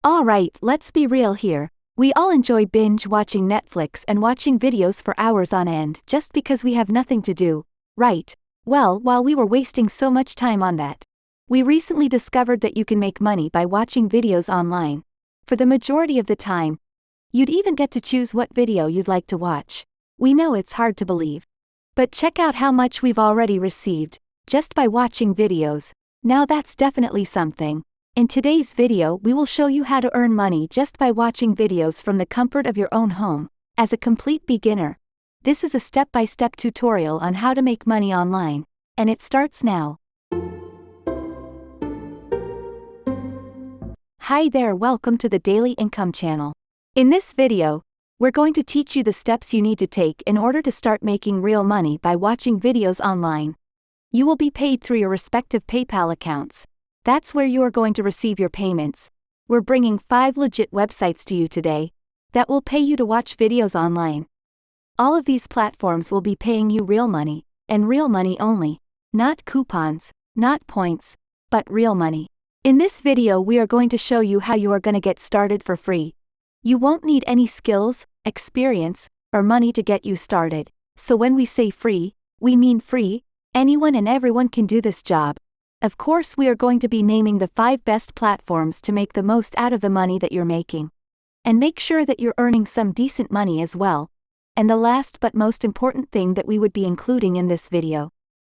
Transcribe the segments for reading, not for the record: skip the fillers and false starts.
Alright, let's be real here. We all enjoy binge watching Netflix and watching videos for hours on end just because we have nothing to do, right? Well, while we were wasting so much time on that, we recently discovered that you can make money by watching videos online. For the majority of the time, you'd even get to choose what video you'd like to watch. We know it's hard to believe. But check out how much we've already received, just by watching videos. Now that's definitely something. In today's video we will show you how to earn money just by watching videos from the comfort of your own home. As a complete beginner, this is a step-by-step tutorial on how to make money online, and it starts now. Hi there, welcome to the Daily Income channel. In this video, we're going to teach you the steps you need to take in order to start making real money by watching videos online. You will be paid through your respective PayPal accounts. That's where you are going to receive your payments. We're bringing 5 legit websites to you today that will pay you to watch videos online. All of these platforms will be paying you real money, and real money only. Not coupons, not points, but real money. In this video we are going to show you how you are going to get started for free. You won't need any skills, experience, or money to get you started. So when we say free, we mean free. Anyone and everyone can do this job. Of course, we are going to be naming the 5 best platforms to make the most out of the money that you're making. And make sure that you're earning some decent money as well. And the last but most important thing that we would be including in this video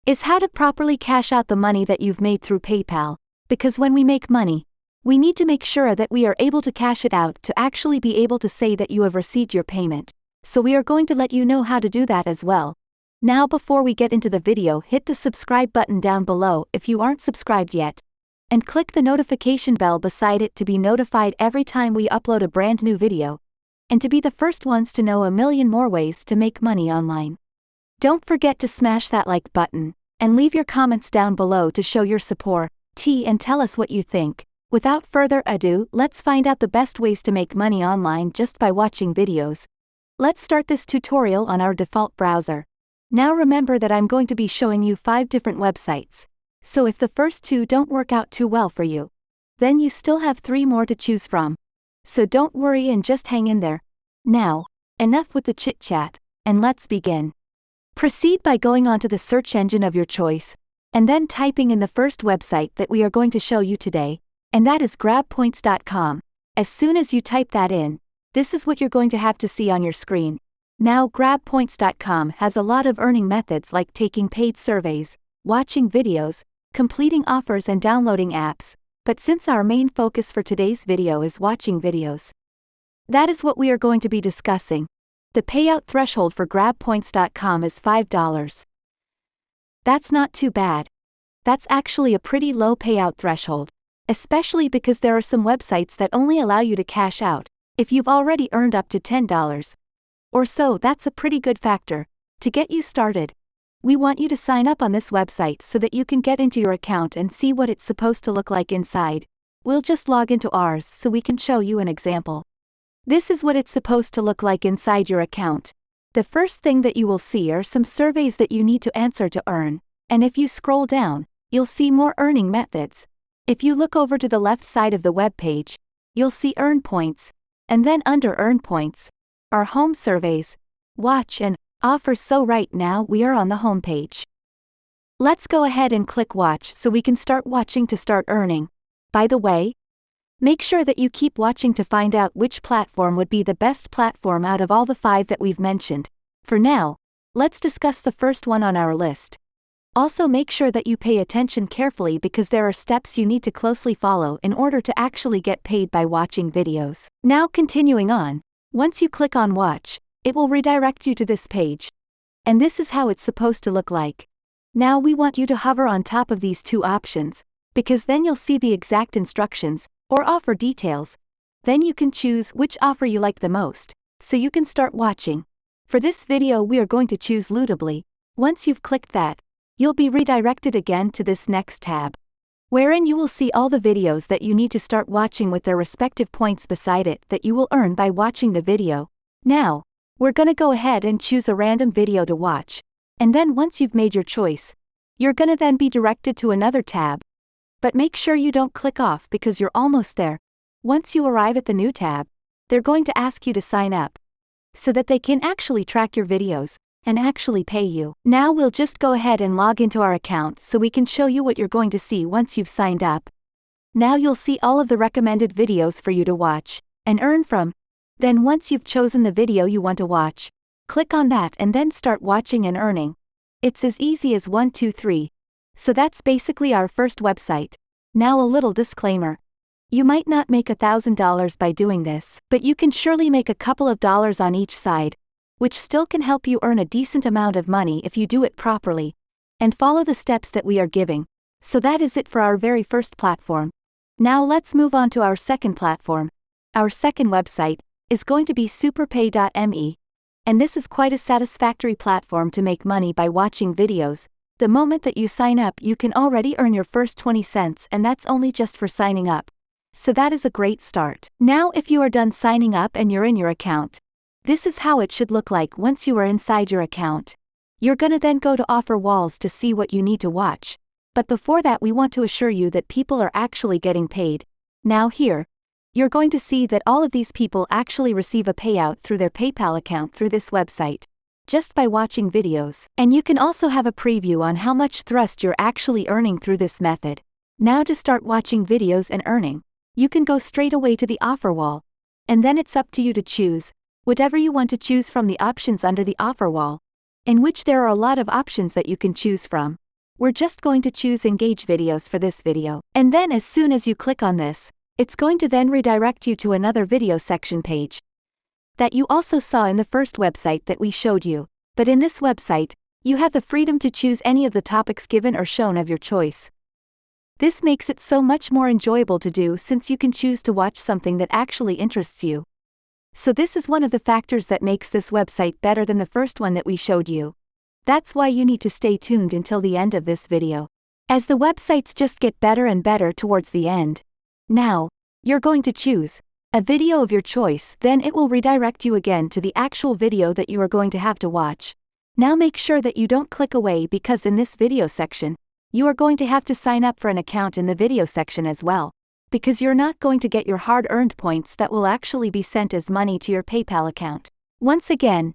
is how to properly cash out the money that you've made through PayPal. Because when we make money, we need to make sure that we are able to cash it out to actually be able to say that you have received your payment. So we are going to let you know how to do that as well. Now before we get into the video, hit the subscribe button down below if you aren't subscribed yet. And click the notification bell beside it to be notified every time we upload a brand new video. And to be the first ones to know a million more ways to make money online. Don't forget to smash that like button, and leave your comments down below to show your support, and tell us what you think. Without further ado, let's find out the best ways to make money online just by watching videos. Let's start this tutorial on our default browser. Now remember that I'm going to be showing you 5 different websites. So if the first 2 don't work out too well for you, then you still have 3 more to choose from. So don't worry and just hang in there. Now, enough with the chit-chat, and let's begin. Proceed by going onto the search engine of your choice, and then typing in the first website that we are going to show you today, and that is GrabPointscom. As soon as you type that in, this is what you're going to have to see on your screen. Now GrabPoints.com has a lot of earning methods like taking paid surveys, watching videos, completing offers and downloading apps, but since our main focus for today's video is watching videos, that is what we are going to be discussing. The payout threshold for GrabPoints.com is $5. That's not too bad. That's actually a pretty low payout threshold, especially because there are some websites that only allow you to cash out if you've already earned up to $10. Or so. That's a pretty good factor. To get you started, we want you to sign up on this website so that you can get into your account and see what it's supposed to look like inside. We'll just log into ours so we can show you an example. This is what it's supposed to look like inside your account. The first thing that you will see are some surveys that you need to answer to earn, and if you scroll down, you'll see more earning methods. If you look over to the left side of the web page, you'll see earn points, and then under earn points are home surveys, watch and offers. So right now we are on the home page. Let's go ahead and click watch so we can start watching to start earning. By the way, make sure that you keep watching to find out which platform would be the best platform out of all the 5 that we've mentioned. For now, let's discuss the first one on our list. Also make sure that you pay attention carefully because there are steps you need to closely follow in order to actually get paid by watching videos. Now continuing on. Once you click on watch, it will redirect you to this page. And this is how it's supposed to look like. Now we want you to hover on top of these 2 options, because then you'll see the exact instructions, or offer details. Then you can choose which offer you like the most, so you can start watching. For this video we are going to choose Lootably. Once you've clicked that, you'll be redirected again to this next tab, wherein you will see all the videos that you need to start watching with their respective points beside it that you will earn by watching the video. Now, we're gonna go ahead and choose a random video to watch, and then once you've made your choice, you're gonna then be directed to another tab. But make sure you don't click off because you're almost there. Once you arrive at the new tab, they're going to ask you to sign up so that they can actually track your videos and actually pay you. Now we'll just go ahead and log into our account so we can show you what you're going to see once you've signed up. Now you'll see all of the recommended videos for you to watch and earn from. Then once you've chosen the video you want to watch, click on that and then start watching and earning. It's as easy as 1, 2, 3. So that's basically our first website. Now a little disclaimer. You might not make $1,000 by doing this, but you can surely make a couple of dollars on each side, which still can help you earn a decent amount of money if you do it properly and follow the steps that we are giving. So that is it for our very first platform. Now let's move on to our second platform. Our second website is going to be Superpayme, and this is quite a satisfactory platform to make money by watching videos. The moment that you sign up, you can already earn your first 20 cents, and that's only just for signing up. So that is a great start. Now if you are done signing up and you're in your account, this is how it should look like once you are inside your account. You're gonna then go to offer walls to see what you need to watch. But before that, we want to assure you that people are actually getting paid. Now here, you're going to see that all of these people actually receive a payout through their PayPal account through this website, just by watching videos. And you can also have a preview on how much thrust you're actually earning through this method. Now to start watching videos and earning, you can go straight away to the offer wall. And then it's up to you to choose whatever you want to choose from the options under the offer wall, in which there are a lot of options that you can choose from. We're just going to choose engage videos for this video. And then as soon as you click on this, it's going to then redirect you to another video section page that you also saw in the first website that we showed you. But in this website, you have the freedom to choose any of the topics given or shown of your choice. This makes it so much more enjoyable to do since you can choose to watch something that actually interests you. So this is one of the factors that makes this website better than the first one that we showed you. That's why you need to stay tuned until the end of this video, as the websites just get better and better towards the end. Now, you're going to choose a video of your choice, then it will redirect you again to the actual video that you are going to have to watch. Now make sure that you don't click away, because in this video section, you are going to have to sign up for an account in the video section as well, because you're not going to get your hard-earned points that will actually be sent as money to your PayPal account. Once again,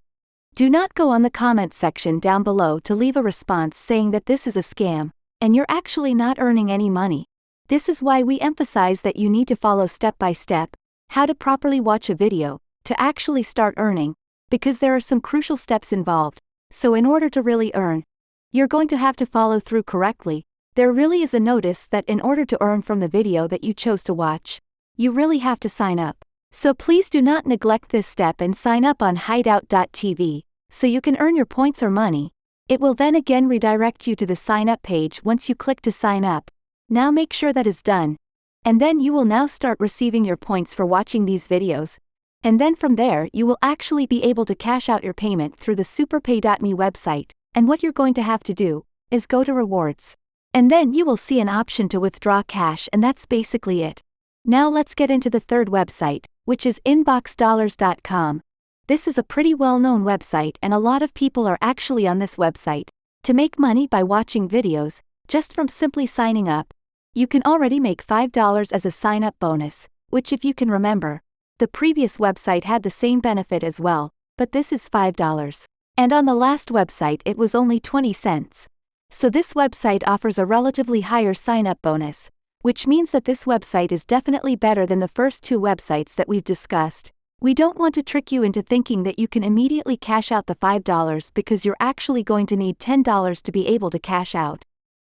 do not go on the comment section down below to leave a response saying that this is a scam, and you're actually not earning any money. This is why we emphasize that you need to follow step by step how to properly watch a video to actually start earning, because there are some crucial steps involved. So in order to really earn, you're going to have to follow through correctly. There really is a notice that in order to earn from the video that you chose to watch, you really have to sign up. So please do not neglect this step and sign up on hideout.tv, so you can earn your points or money. It will then again redirect you to the sign up page once you click to sign up. Now make sure that is done. And then you will now start receiving your points for watching these videos. And then from there you will actually be able to cash out your payment through the Superpayme website. And what you're going to have to do is go to rewards. And then you will see an option to withdraw cash, and that's basically it. Now let's get into the third website, which is InboxDollars.com. This is a pretty well-known website, and a lot of people are actually on this website to make money by watching videos. Just from simply signing up, you can already make $5 as a sign-up bonus, which, if you can remember, the previous website had the same benefit as well, but this is $5. And on the last website it was only 20 cents. So this website offers a relatively higher sign-up bonus, which means that this website is definitely better than the first two websites that we've discussed. We don't want to trick you into thinking that you can immediately cash out the $5, because you're actually going to need $10 to be able to cash out.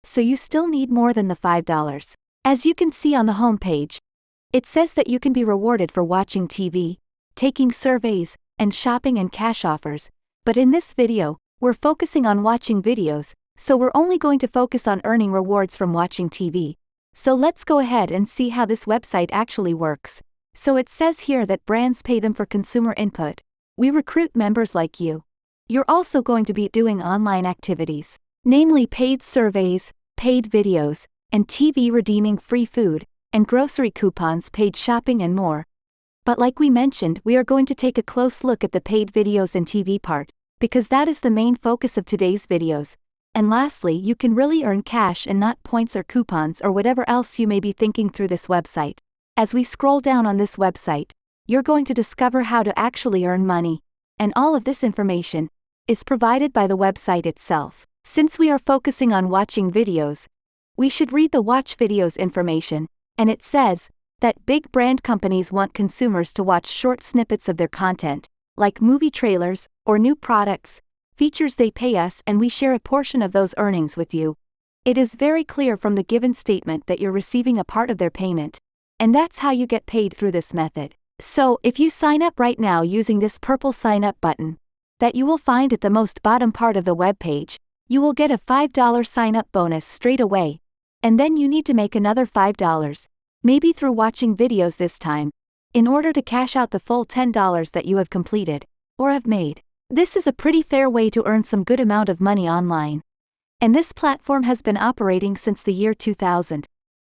So you still need more than the $5. As you can see on the home page, it says that you can be rewarded for watching TV, taking surveys, and shopping and cash offers. But in this video, we're focusing on watching videos, so we're only going to focus on earning rewards from watching TV. So let's go ahead and see how this website actually works. So it says here that brands pay them for consumer input. We recruit members like you. You're also going to be doing online activities, namely paid surveys, paid videos, and TV, redeeming free food and grocery coupons, paid shopping, and more. But like we mentioned, we are going to take a close look at the paid videos and TV part, because that is the main focus of today's videos. And lastly, you can really earn cash and not points or coupons or whatever else you may be thinking through this website. As we scroll down on this website, you're going to discover how to actually earn money. And all of this information is provided by the website itself. Since we are focusing on watching videos, we should read the watch videos information, and it says that big brand companies want consumers to watch short snippets of their content, like movie trailers or new products, features. They pay us and we share a portion of those earnings with you. It is very clear from the given statement that you're receiving a part of their payment, and that's how you get paid through this method. So, if you sign up right now using this purple sign up button that you will find at the most bottom part of the web page, you will get a $5 sign up bonus straight away, and then you need to make another $5, maybe through watching videos this time, in order to cash out the full $10 that you have completed or have made. This is a pretty fair way to earn some good amount of money online. And this platform has been operating since the year 2000,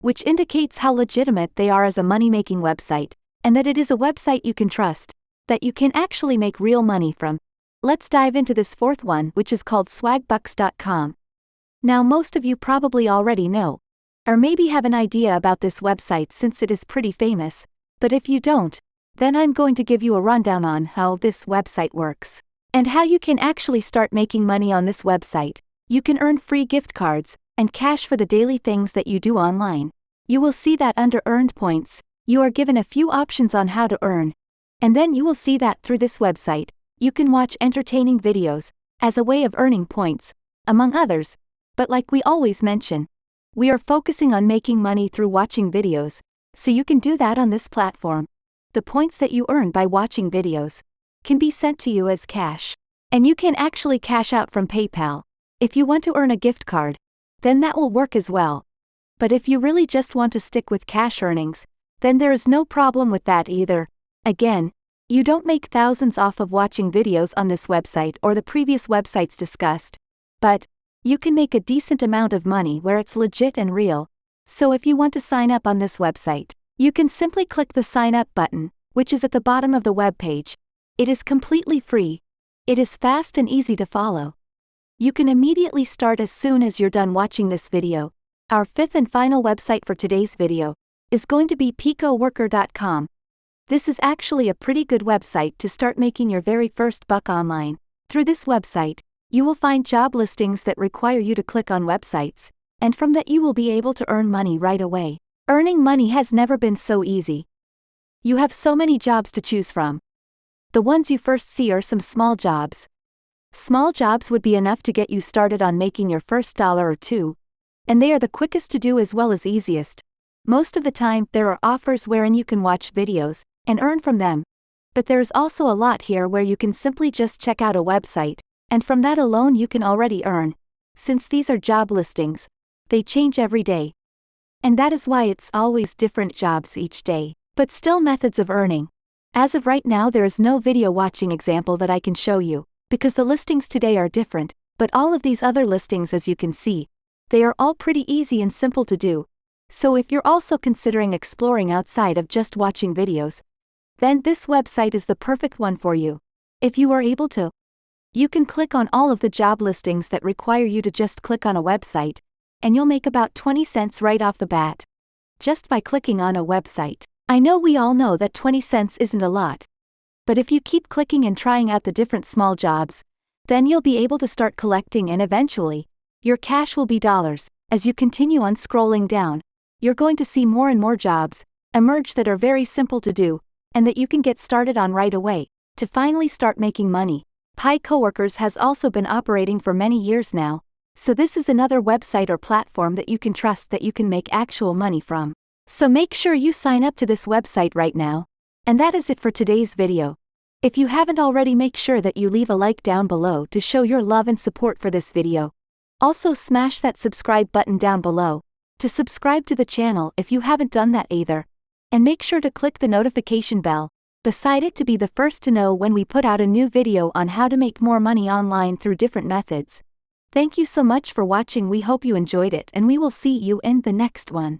which indicates how legitimate they are as a money-making website, and that it is a website you can trust, that you can actually make real money from. Let's dive into this fourth one, which is called Swagbucks.com. Now most of you probably already know, or maybe have an idea about this website since it is pretty famous, but if you don't, then I'm going to give you a rundown on how this website works, and how you can actually start making money on this website. You can earn free gift cards and cash for the daily things that you do online. You will see that under earned points, you are given a few options on how to earn, and then you will see that through this website, you can watch entertaining videos as a way of earning points, among others. But like we always mention, we are focusing on making money through watching videos, so you can do that on this platform. The points that you earn by watching videos can be sent to you as cash, and you can actually cash out from PayPal. If you want to earn a gift card, then that will work as well. But if you really just want to stick with cash earnings, then there is no problem with that either. Again, you don't make thousands off of watching videos on this website or the previous websites discussed, but you can make a decent amount of money where it's legit and real. So if you want to sign up on this website, you can simply click the sign up button, which is at the bottom of the web page. It is completely free. It is fast and easy to follow. You can immediately start as soon as you're done watching this video. Our fifth and final website for today's video is going to be picoworker.com. This is actually a pretty good website to start making your very first buck online. Through this website, you will find job listings that require you to click on websites, and from that you will be able to earn money right away. Earning money has never been so easy. You have so many jobs to choose from. The ones you first see are some small jobs. Small jobs would be enough to get you started on making your first dollar or two, and they are the quickest to do as well as easiest. Most of the time, there are offers wherein you can watch videos and earn from them, but there is also a lot here where you can simply just check out a website, and from that alone you can already earn. Since these are job listings, they change every day, and that is why it's always different jobs each day, but still methods of earning. As of right now, there is no video watching example that I can show you, because the listings today are different, but all of these other listings, as you can see, they are all pretty easy and simple to do. So if you're also considering exploring outside of just watching videos, then this website is the perfect one for you. If you are able to, you can click on all of the job listings that require you to just click on a website, and you'll make about 20 cents right off the bat, just by clicking on a website. I know we all know that 20 cents isn't a lot, but if you keep clicking and trying out the different small jobs, then you'll be able to start collecting, and eventually, your cash will be dollars. As you continue on scrolling down, you're going to see more and more jobs emerge that are very simple to do, and that you can get started on right away, to finally start making money. Pi Coworkers has also been operating for many years now, so this is another website or platform that you can trust, that you can make actual money from. So make sure you sign up to this website right now. And that is it for today's video. If you haven't already, make sure that you leave a like down below to show your love and support for this video. Also smash that subscribe button down below to subscribe to the channel if you haven't done that either. And make sure to click the notification bell beside it to be the first to know when we put out a new video on how to make more money online through different methods. Thank you so much for watching. We hope you enjoyed it, and we will see you in the next one.